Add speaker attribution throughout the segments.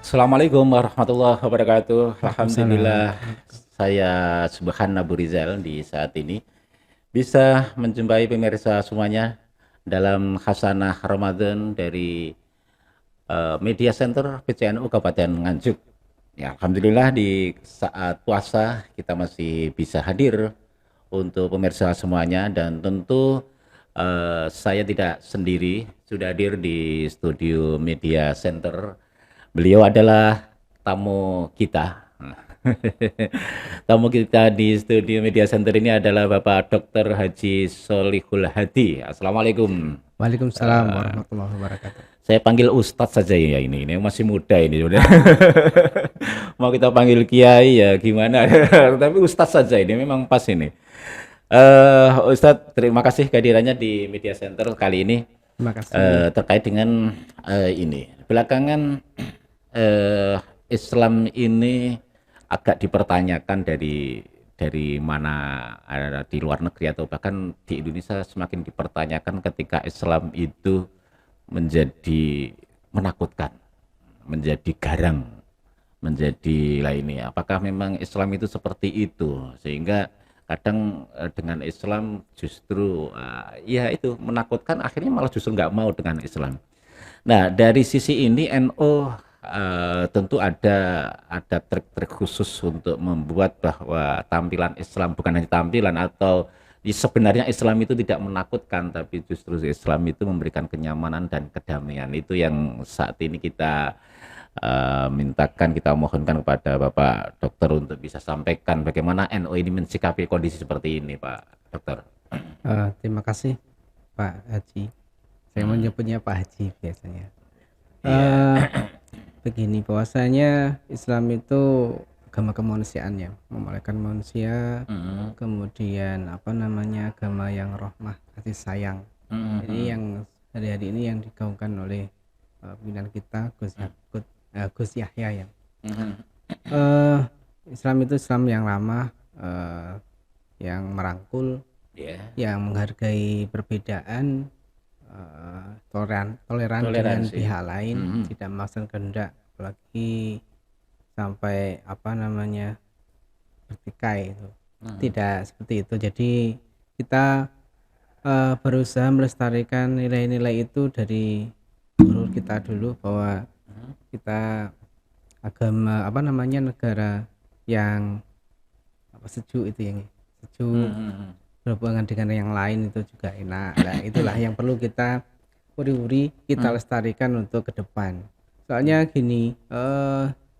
Speaker 1: Assalamualaikum warahmatullahi wabarakatuh.
Speaker 2: Waalaikumsalam.
Speaker 1: Alhamdulillah, saya Subhan Abu Rizal di saat ini bisa menjumpai pemirsa semuanya dalam Hasanah Ramadan dari Media Center PCNU Kabupaten Nganjuk. Ya, Alhamdulillah di saat puasa kita masih bisa hadir untuk pemirsa semuanya dan tentu saya tidak sendiri, sudah hadir di studio Media Center. Beliau adalah tamu kita. Tamu kita di studio Media Center ini adalah Bapak Dr. Haji Solihul Hadi. Assalamualaikum.
Speaker 2: Waalaikumsalam
Speaker 1: Eh,
Speaker 2: warahmatullahi wabarakatuh.
Speaker 1: saya panggil Ustadz saja ya ini masih muda ini sebenarnya. Mau kita panggil Kiai ya gimana? Tapi Ustadz saja ini memang pas ini. Ustadz, terima kasih kehadirannya di Media Center kali ini
Speaker 2: Terima kasih.
Speaker 1: terkait dengan ini. Belakangan Islam ini agak dipertanyakan dari mana di luar negeri atau bahkan di Indonesia semakin dipertanyakan ketika Islam itu menjadi menakutkan, menjadi garang, menjadi lainnya. Apakah memang Islam itu seperti itu? Sehingga kadang dengan Islam justru ya itu menakutkan, akhirnya malah justru nggak mau dengan Islam. Nah, dari sisi ini NU tentu ada trik-trik khusus untuk membuat bahwa tampilan Islam bukan hanya tampilan atau sebenarnya Islam itu tidak menakutkan, tapi justru Islam itu memberikan kenyamanan dan kedamaian. Itu yang saat ini kita mintakan, kita mohonkan kepada Bapak Dokter untuk bisa sampaikan bagaimana NU ini mensikapi kondisi seperti ini, Pak Dokter.
Speaker 2: Terima kasih Pak Haji. Saya
Speaker 1: Hmm,
Speaker 2: menyebutnya Pak Haji biasanya.
Speaker 1: iya.
Speaker 2: Eh, Begini, bahwasanya Islam itu agama kemanusiaan ya, memuliakan manusia,
Speaker 1: Hmm,
Speaker 2: kemudian apa namanya agama yang rahmah, kasih sayang.
Speaker 1: hmm,
Speaker 2: Ini
Speaker 1: hmm,
Speaker 2: yang hari-hari ini yang digaungkan oleh pimpinan kita Gus Yahya ya.
Speaker 1: hmm,
Speaker 2: Eh, Islam itu Islam yang ramah, eh, yang merangkul,
Speaker 1: ya.
Speaker 2: yang menghargai perbedaan, toleran dengan
Speaker 1: Toleransi.
Speaker 2: pihak lain,
Speaker 1: Mhm,
Speaker 2: tidak memaksakan kehendak, apalagi sampai apa namanya bertikai itu.
Speaker 1: mhm,
Speaker 2: Tidak seperti itu. Jadi kita berusaha melestarikan nilai-nilai itu dari guru kita dulu, bahwa
Speaker 1: mhm,
Speaker 2: kita agama apa namanya negara yang apa sejuk itu yang sejuk,
Speaker 1: mhm,
Speaker 2: berhubungan dengan yang lain itu juga enak. Nah, itulah yang perlu kita uri-uri, kita
Speaker 1: mhm,
Speaker 2: lestarikan untuk ke depan.
Speaker 1: mhm,
Speaker 2: Soalnya gini,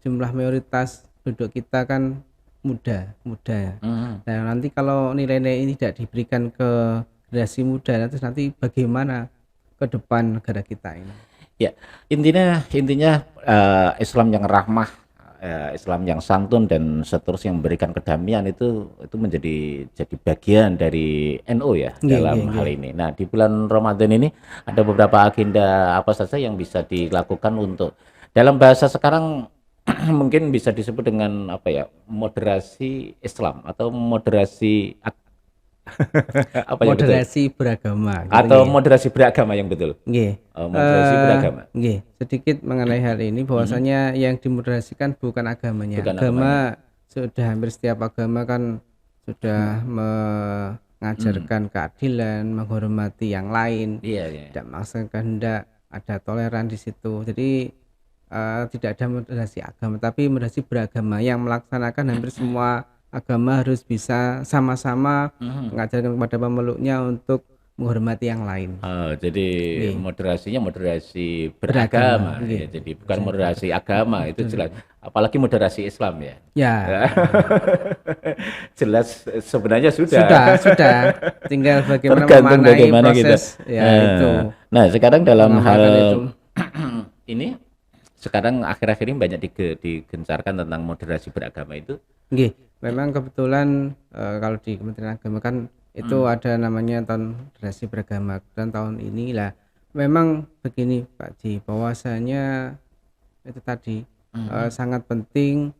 Speaker 2: jumlah mayoritas penduduk kita kan muda.
Speaker 1: mhm.
Speaker 2: Nah, nanti kalau nilai-nilai ini tidak diberikan ke generasi muda, nanti bagaimana ke depan negara kita ini?
Speaker 1: Ya, intinya Islam yang rahmah, Islam yang santun dan seterusnya yang memberikan kedamaian itu jadi bagian dari NU ya
Speaker 2: Nggih, nggih,
Speaker 1: dalam hal
Speaker 2: nggih.
Speaker 1: ini. Nah, di bulan Ramadan ini ada beberapa agenda apa saja yang bisa dilakukan untuk dalam bahasa sekarang mungkin bisa disebut dengan apa ya, moderasi Islam atau moderasi apa yang betul?
Speaker 2: Moderasi beragama gitu
Speaker 1: Atau
Speaker 2: nggih.
Speaker 1: moderasi beragama yang betul?
Speaker 2: Nggih,
Speaker 1: Moderasi beragama,
Speaker 2: nggih, sedikit mengenai hal ini,
Speaker 1: mhm,
Speaker 2: bahwasanya yang dimoderasikan bukan agamanya.
Speaker 1: bukan agamanya,
Speaker 2: Agama sudah hampir setiap agama kan sudah
Speaker 1: mhm,
Speaker 2: mengajarkan keadilan, menghormati yang lain,
Speaker 1: iya iya,
Speaker 2: tidak memaksakan kehendak, ada toleran di situ. Jadi tidak ada moderasi agama, tapi moderasi beragama yang melaksanakan hampir semua agama harus bisa sama-sama
Speaker 1: mhm.
Speaker 2: mengajarkan kepada pemeluknya untuk menghormati yang lain.
Speaker 1: Jadi
Speaker 2: Nggih,
Speaker 1: moderasinya moderasi
Speaker 2: beragama,
Speaker 1: beragama
Speaker 2: nggih,
Speaker 1: ya, jadi bukan
Speaker 2: saya
Speaker 1: moderasi agama, itu jelas.
Speaker 2: betul.
Speaker 1: Apalagi moderasi Islam ya.
Speaker 2: Ya,
Speaker 1: Ya. Jelas sebenarnya sudah.
Speaker 2: sudah, tinggal bagaimana
Speaker 1: Tergantung
Speaker 2: memaknai
Speaker 1: bagaimana kita.
Speaker 2: proses, ya itu,
Speaker 1: Nah, sekarang dalam hal
Speaker 2: mengamalkan itu.
Speaker 1: ini, sekarang akhir-akhir ini banyak digencarkan tentang moderasi beragama itu.
Speaker 2: Nggih, memang kebetulan, kalau di Kementerian Agama kan itu
Speaker 1: Hmm,
Speaker 2: ada namanya tahun generasi beragama, dan tahun inilah memang begini Pak Ji, bahwasanya itu tadi,
Speaker 1: mhm,
Speaker 2: sangat penting,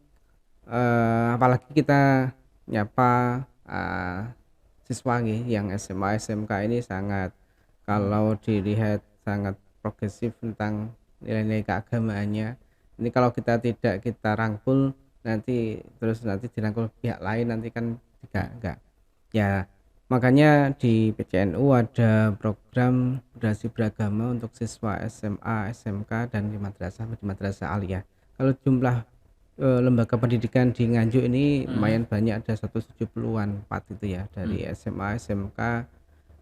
Speaker 2: apalagi kita nyapa, siswa nggih yang SMA, SMK ini sangat,
Speaker 1: mhm,
Speaker 2: kalau dilihat sangat progresif tentang nilai-nilai keagamaannya. Ini kalau kita rangkul nanti dirangkul pihak lain nanti kan enggak. Ya, makanya di PCNU ada program moderasi beragama untuk siswa SMA, SMK dan di madrasah aliyah. Kalau jumlah lembaga pendidikan di Nganjuk ini lumayan banyak, ada 170-an 4 itu ya, dari SMA, SMK,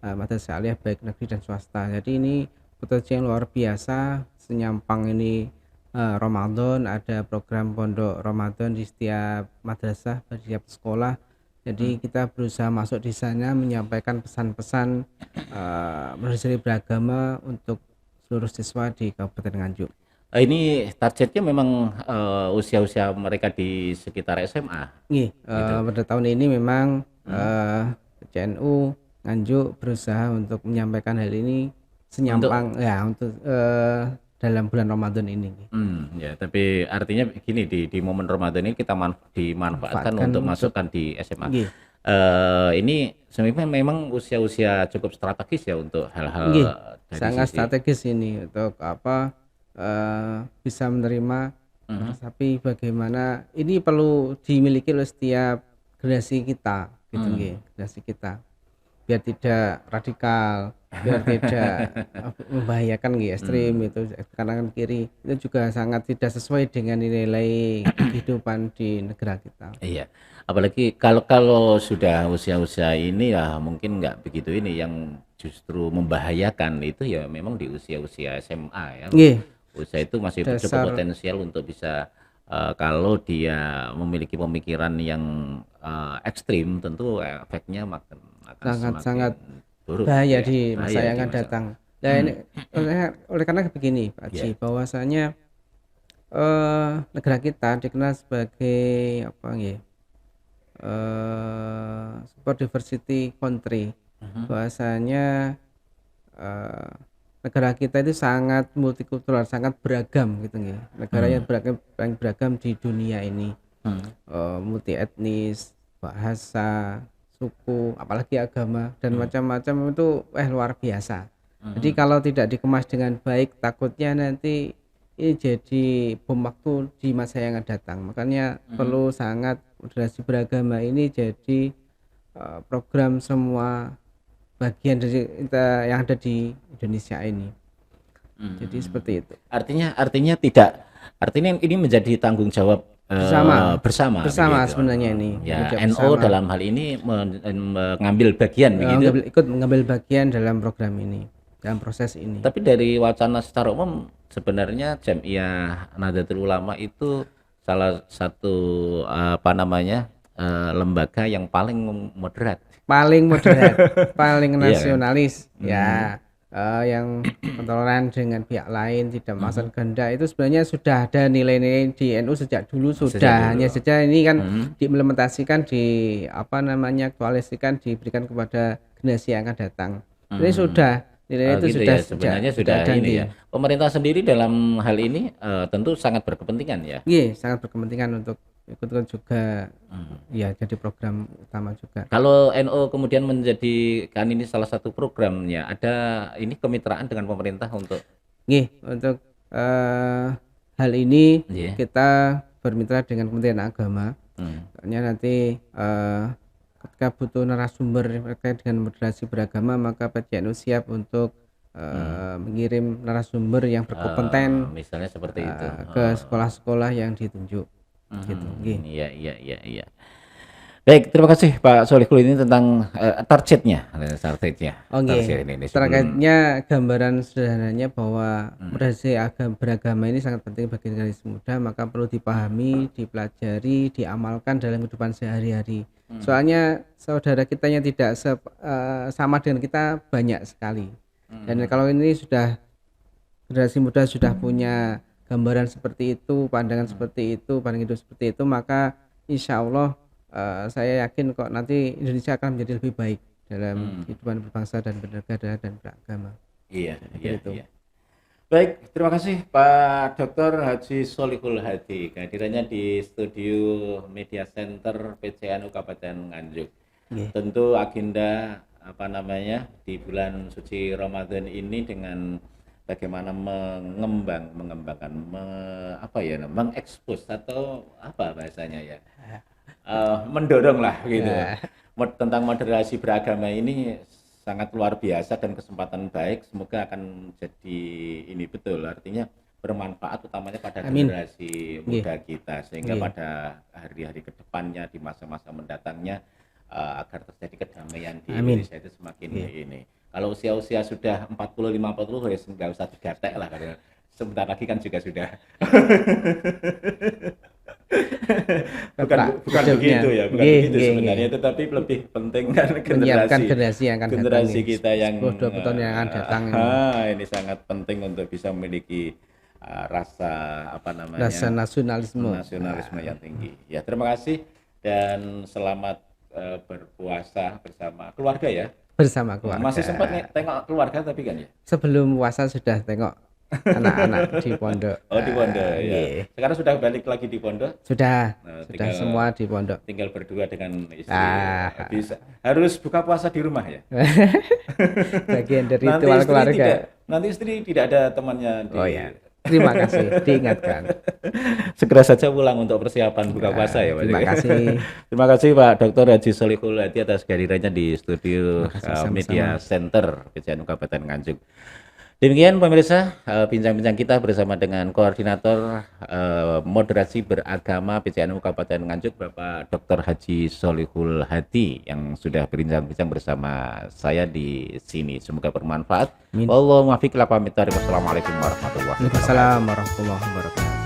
Speaker 2: madrasah aliyah baik negeri dan swasta. Jadi ini potensi yang luar biasa. Senyampang ini Ramadan, ada program pondok Ramadan di setiap madrasah, di setiap sekolah. Jadi kita berusaha masuk di sana menyampaikan pesan-pesan moderasi beragama untuk seluruh siswa di Kabupaten Nganjuk.
Speaker 1: Ini targetnya memang usia-usia mereka di sekitar SMA
Speaker 2: Nih,
Speaker 1: gitu.
Speaker 2: pada tahun ini memang CNU Nganjuk berusaha untuk menyampaikan hal ini
Speaker 1: Untuk
Speaker 2: senyampang ya untuk dalam bulan Ramadan ini.
Speaker 1: Ya, tapi artinya gini, di momen Ramadan ini kita dimanfaatkan
Speaker 2: Manfaatkan
Speaker 1: untuk
Speaker 2: untuk
Speaker 1: masukkan di SMA.
Speaker 2: nggih,
Speaker 1: Ini sebenarnya memang usia-usia cukup strategis ya untuk hal-hal
Speaker 2: nggih,
Speaker 1: dari
Speaker 2: sangat
Speaker 1: sisi.
Speaker 2: strategis ini untuk bisa menerima, tapi bagaimana ini perlu dimiliki oleh setiap generasi kita gitu nggih, generasi kita. Biar tidak radikal, biar tidak membahayakan nggih, ekstrim itu kanan kiri. Itu juga sangat tidak sesuai dengan nilai-nilai kehidupan di negara kita.
Speaker 1: Iya, apalagi kalau kalau sudah usia-usia ini ya mungkin nggak begitu ini, yang justru membahayakan itu ya memang di usia-usia SMA ya.
Speaker 2: Nggih,
Speaker 1: Usia itu masih cukup
Speaker 2: dasar
Speaker 1: potensial untuk bisa kalau dia memiliki pemikiran yang ekstrim, tentu efeknya akan semakin
Speaker 2: sangat-sangat
Speaker 1: buruk gitu
Speaker 2: bahaya
Speaker 1: ya,
Speaker 2: di masa
Speaker 1: bahaya
Speaker 2: yang
Speaker 1: di
Speaker 2: akan
Speaker 1: masa.
Speaker 2: datang. Nah ini oleh karena begini Pak
Speaker 1: Ya.
Speaker 2: Haji, bahwasanya negara kita dikenal sebagai apa nggih, super diversity country, bahwasanya eh, negara kita itu sangat multikultural, sangat beragam gitu nggih. Negara yang paling beragam di dunia ini. Multi etnis, bahasa, suku, apalagi agama dan macam-macam itu luar biasa. Jadi kalau tidak dikemas dengan baik, takutnya nanti ini jadi bom waktu di masa yang akan datang. Makanya perlu sangat moderasi beragama ini jadi program semua bagian dari kita yang ada di Indonesia ini. Jadi seperti itu.
Speaker 1: Artinya tidak, artinya ini menjadi tanggung jawab
Speaker 2: Bersama,
Speaker 1: bersama
Speaker 2: bersama
Speaker 1: begitu.
Speaker 2: sebenarnya ini
Speaker 1: Ya,
Speaker 2: kerja
Speaker 1: NO
Speaker 2: bersama.
Speaker 1: dalam hal ini mengambil bagian begitu.
Speaker 2: Ikut mengambil bagian dalam program ini, dalam proses ini.
Speaker 1: Tapi dari wacana secara umum sebenarnya Jamiah Nahdlatul Ulama itu salah satu apa namanya lembaga yang paling moderat.
Speaker 2: Paling moderat, paling
Speaker 1: Iya kan?
Speaker 2: nasionalis, ya, yang toleran dengan pihak lain, tidak memaksakan kehendak, itu sebenarnya sudah ada nilai-nilai di NU sejak dulu
Speaker 1: Sejak
Speaker 2: sudah. Hanya
Speaker 1: dulu.
Speaker 2: saja ini kan diimplementasikan, aktualisasikan, diberikan kepada generasi yang akan datang. Ini sudah nilai itu
Speaker 1: Gitu
Speaker 2: sudah
Speaker 1: ya, sebenarnya sudah
Speaker 2: ada
Speaker 1: ini ya.
Speaker 2: nggih.
Speaker 1: Pemerintah sendiri dalam hal ini tentu sangat berkepentingan ya.
Speaker 2: Nggih, sangat berkepentingan untuk ikut juga, ya jadi program utama juga.
Speaker 1: Kalau NO kemudian menjadikan ini salah satu programnya, ada ini kemitraan dengan pemerintah untuk.
Speaker 2: Nggih, untuk hal ini
Speaker 1: Iya.
Speaker 2: kita bermitra dengan Kementerian Agama. Soalnya nanti ketika butuh narasumber terkait dengan moderasi beragama, maka PCNU siap untuk mengirim narasumber yang berkompeten
Speaker 1: Misalnya seperti itu.
Speaker 2: ke sekolah-sekolah yang ditunjuk. Gitu. Nggih.
Speaker 1: Iya. Baik, terima kasih Pak Solikul ini tentang targetnya.
Speaker 2: Oh nggih,
Speaker 1: Target ini sebelum.
Speaker 2: terkaitnya gambaran sederhananya bahwa moderasi beragama ini sangat penting bagi generasi muda, maka perlu dipahami, dipelajari, diamalkan dalam kehidupan sehari-hari. Soalnya saudara kita yang tidak sama dengan kita banyak sekali. Dan kalau ini sudah generasi muda sudah punya gambaran seperti itu, pandangan seperti itu, pandangan hidup seperti itu, maka insya Allah saya yakin kok nanti Indonesia akan menjadi lebih baik dalam kehidupan berbangsa dan bernegara dan beragama.
Speaker 1: Iya.
Speaker 2: Itu.
Speaker 1: Baik, terima kasih Pak Dr. Haji Solikul Hadi kehadirannya di studio Media Center PCNU Kabupaten Nganjuk. Tentu agenda apa namanya di bulan suci Ramadan ini dengan bagaimana mengembangkan apa ya, mengekspos atau apa bahasanya ya, mendorong lah gitu
Speaker 2: Ya,
Speaker 1: tentang moderasi beragama ini sangat luar biasa dan kesempatan baik, semoga akan jadi ini betul artinya bermanfaat utamanya pada
Speaker 2: amin.
Speaker 1: generasi
Speaker 2: Nggih,
Speaker 1: muda kita sehingga
Speaker 2: nggih.
Speaker 1: pada hari-hari kedepannya di masa-masa mendatangnya agar terjadi kedamaian di
Speaker 2: Amin.
Speaker 1: Indonesia itu semakin
Speaker 2: Nggih.
Speaker 1: ini. Kalau usia-usia sudah 40 50 ya nggak usah digatek lah karena sebentar lagi kan juga sudah bukan
Speaker 2: Keplak
Speaker 1: bukan
Speaker 2: hidupnya.
Speaker 1: begitu ya, bukan
Speaker 2: Nggih,
Speaker 1: begitu
Speaker 2: nggih, nggih.
Speaker 1: sebenarnya, tetapi lebih penting kan
Speaker 2: Menyiapkan
Speaker 1: generasi
Speaker 2: generasi yang akan datang
Speaker 1: generasi
Speaker 2: nih.
Speaker 1: kita yang
Speaker 2: 10-20 tahun yang akan datang ini.
Speaker 1: ini sangat penting untuk bisa memiliki rasa apa
Speaker 2: Rasa
Speaker 1: namanya
Speaker 2: nasionalisme.
Speaker 1: nasionalisme yang tinggi. Ya, terima kasih dan selamat berpuasa bersama keluarga ya.
Speaker 2: Bersama keluarga.
Speaker 1: Masih sempat tengok keluarga tapi kan ya.
Speaker 2: Sebelum puasa sudah tengok anak-anak di pondok.
Speaker 1: Oh, di pondok ya.
Speaker 2: Nggih.
Speaker 1: Sekarang sudah balik lagi di pondok.
Speaker 2: Sudah,
Speaker 1: Nah,
Speaker 2: sudah semua di pondok.
Speaker 1: tinggal berdua dengan istri.
Speaker 2: Ah.
Speaker 1: Bisa harus buka puasa di rumah ya.
Speaker 2: Bagian dari
Speaker 1: Nanti
Speaker 2: ritual
Speaker 1: istri
Speaker 2: keluarga.
Speaker 1: nanti istri tidak ada temannya di.
Speaker 2: Oh ya. Terima kasih diingatkan.
Speaker 1: Segera saja pulang untuk persiapan buka puasa ya Pak.
Speaker 2: Terima kasih.
Speaker 1: Terima kasih Pak Dr. Haji Solihul Hadi atas kehadirannya di studio
Speaker 2: sama-sama.
Speaker 1: Media Center PCNU Kabupaten Nganjuk. Demikian pemirsa bincang-bincang kita bersama dengan Koordinator Moderasi Beragama PCNU Kabupaten Nganjuk Bapak Dr. Haji Solihul Hadi yang sudah berbincang-bincang bersama saya di sini. Semoga bermanfaat.
Speaker 2: Amin.
Speaker 1: Wallahu muwaffiq ila aqwamit thoriq. Wassalamualaikum warahmatullahi wabarakatuh.
Speaker 2: Waalaikumsalam warahmatullahi wabarakatuh.